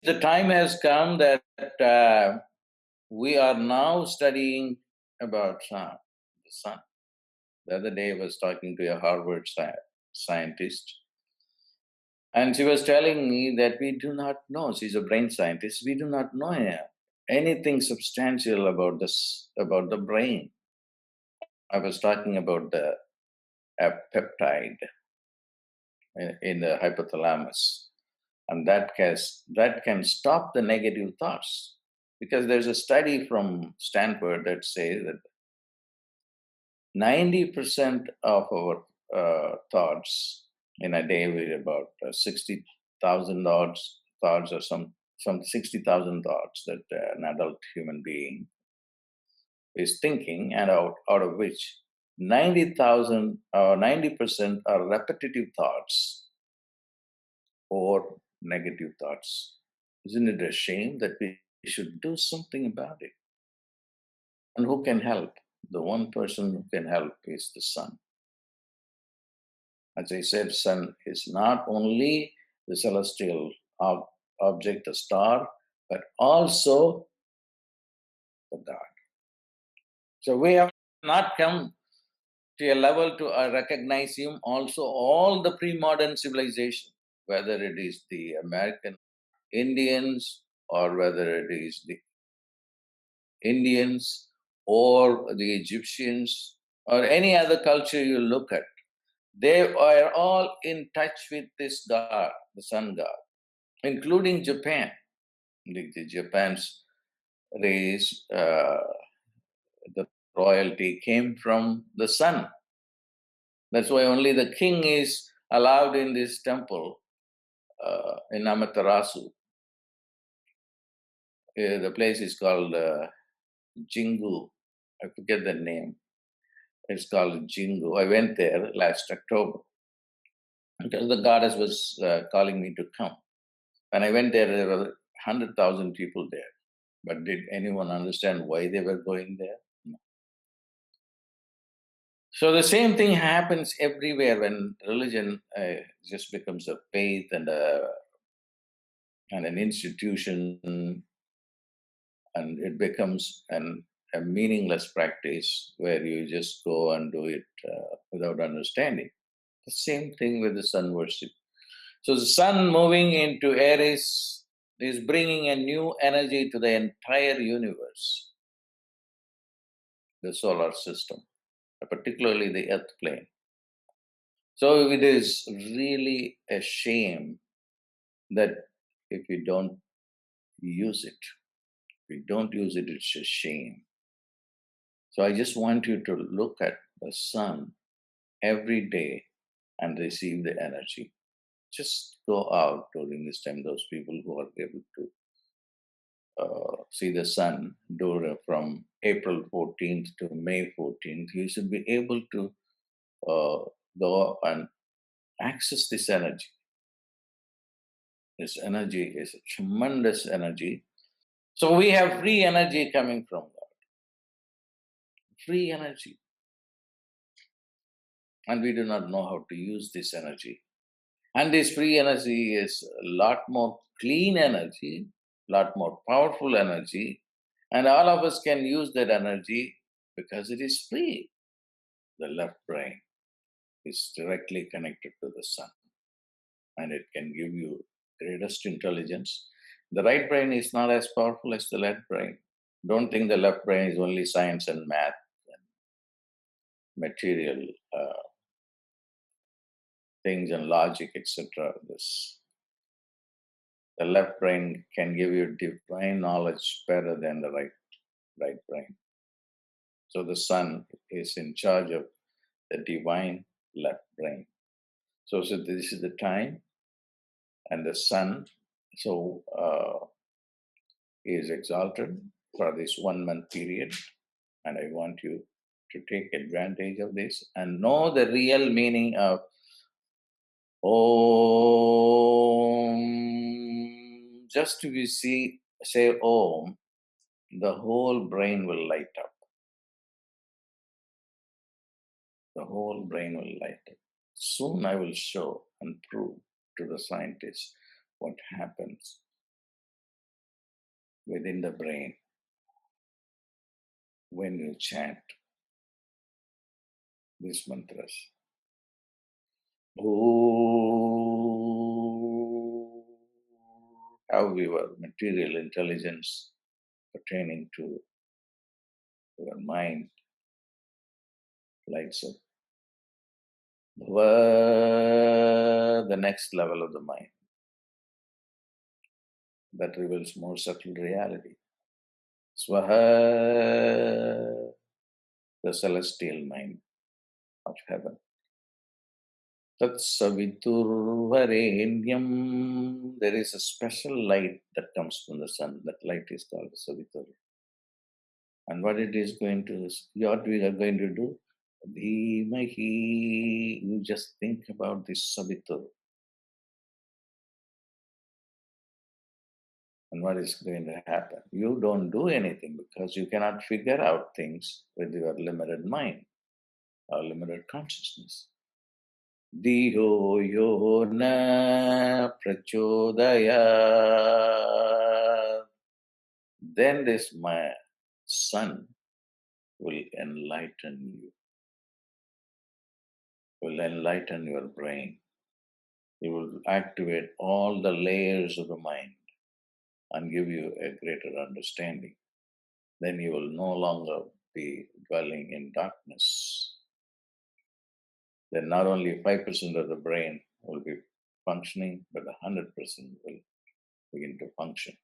the time has come that we are now studying about the sun. The other day I was talking to a Harvard scientist, and she was telling me that we do not know, she's a brain scientist, we do not know anything substantial about this, about the brain. I was talking about the peptide in the hypothalamus, and that can stop the negative thoughts, because there's a study from Stanford that says that 90% of our thoughts in a day, with about 60,000 thoughts, or some 60,000 thoughts that an adult human being is thinking, and out of which 90,000 or 90% are repetitive thoughts or negative thoughts. Isn't it a shame that we should do something about it? And who can help? The one person who can help is the sun. As I said, sun is not only the celestial object, the star, but also the God. So we have not come to a level to recognize him. Also, all the pre-modern civilization, whether it is the American Indians, or whether it is the Indians or the Egyptians or any other culture you look at, they are all in touch with this God, the sun God, including Japan. The Japan's race, the royalty came from the sun. That's why only the king is allowed in this temple in Amaterasu. The place is called Jingu. I forget the name. It's called Jingu. I went there last October because the goddess was calling me to come. When I went there were 100,000 people there. But did anyone understand why they were going there? No. So the same thing happens everywhere when religion just becomes a faith and an institution, and it becomes a meaningless practice where you just go and do it without understanding. The same thing with the sun worship. So the sun moving into Aries is bringing a new energy to the entire universe, the solar system, particularly the earth plane. So it is really a shame that if we don't use it, it's a shame. So I just want you to look at the sun every day and receive the energy. Just go out during this time, those people who are able to see the sun from April 14th to May 14th, you should be able to go and access this energy. This energy is a tremendous energy. So we have free energy coming from God. Free energy. And we do not know how to use this energy. And this free energy is a lot more clean energy, a lot more powerful energy, and all of us can use that energy because it is free. The left brain is directly connected to the sun, and it can give you greatest intelligence. The right brain is not as powerful as the left brain. Don't think the left brain is only science and math and material things and logic, etc. The left brain can give you divine knowledge better than the right brain. So the sun is in charge of the divine left brain. So this is the time, and the sun is exalted for this 1 month period, and I want you to take advantage of this and know the real meaning of Om. Just if you say Om, the whole brain will light up. The whole brain will light up. Soon I will show and prove to the scientists what happens within the brain when you chant these mantras. How your material intelligence pertaining to your mind lights up. The next level of the mind that reveals more subtle reality. Swaha, the celestial mind of heaven. Tat saviturvarenyam. There is a special light that comes from the sun. That light is called savitur. And what it is going to, what we are going to do? Dhimahi. You just think about this savitur. And what is going to happen? You don't do anything because you cannot figure out things with your limited mind or limited consciousness. Diho yo na prachodaya. Then this my sun will enlighten you, will enlighten your brain. It will activate all the layers of the mind and give you a greater understanding. Then you will no longer be dwelling in darkness. Then not only 5% of the brain will be functioning, but 100% will begin to function.